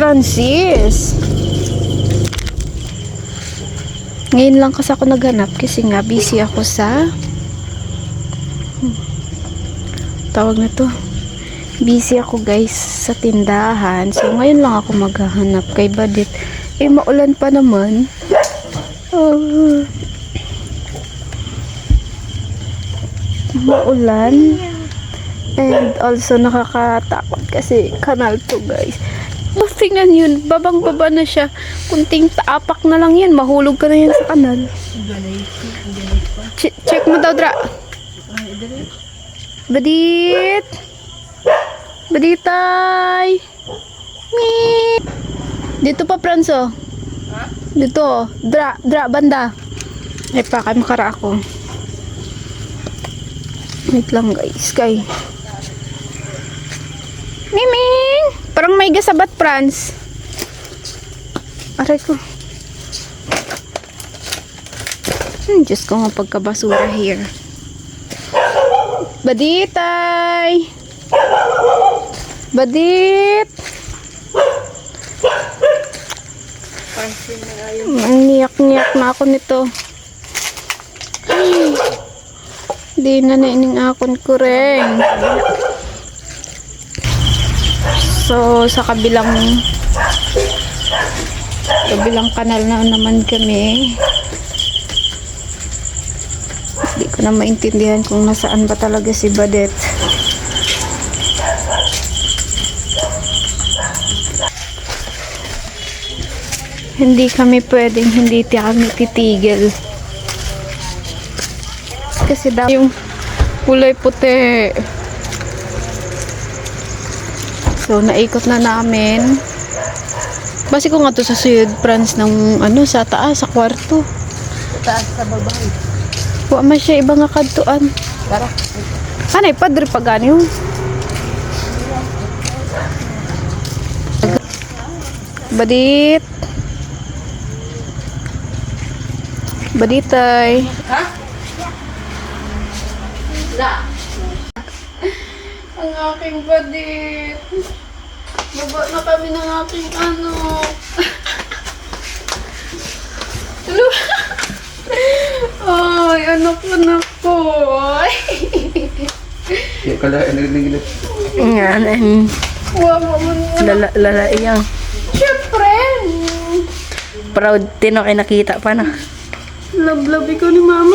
Francis. Ngayon lang kasi ako naghanap kasi nga busy ako sa tawag na to. Busy ako guys sa tindahan. So ngayon lang ako maghahanap kay Badit. Eh maulan pa naman. Maulan. And also nakakatakot kasi kanal to guys. Tingnan yun, babang baba na siya. Kunting taapak na lang yan, mahulog ka na yan sa kanal. Check mo daw, Dra. Badit. Baditay. Meep. Dito pa, Pranso. Dito. Dra, banda. Ay pa, kay makara ako. Wait lang guys, kay. Miming! Parang may gasabat, Franz. Aray ko. Diyos ko nga pagkabasura here. Baditay! Badit! Ang niyak-niyak na ako nito. Di na naining akon ko rin. So, sa kabilang kanal na naman kami. Hindi ko na maintindihan kung nasaan ba talaga si Badet. Hindi kami pwedeng hindi kami titigil. Kasi daw yung kulay puti. So, naikot na namin. Basi ko nga to sa suyod, Franz, ng ano, sa taas, sa kwarto. Taas sa babae. Wa man siya iba nga kadtuan. Tara. Anay, padre pa ganyo. Badit. Baditay. Ha? La. Ang aking badit. Baba na kami ng aking ano. Ay, anak ko. Yung kalahin na rin Nga, Wow, Lala iyang. syempre. Proud tino kay nakita pa na. Love-love ikaw ni mama.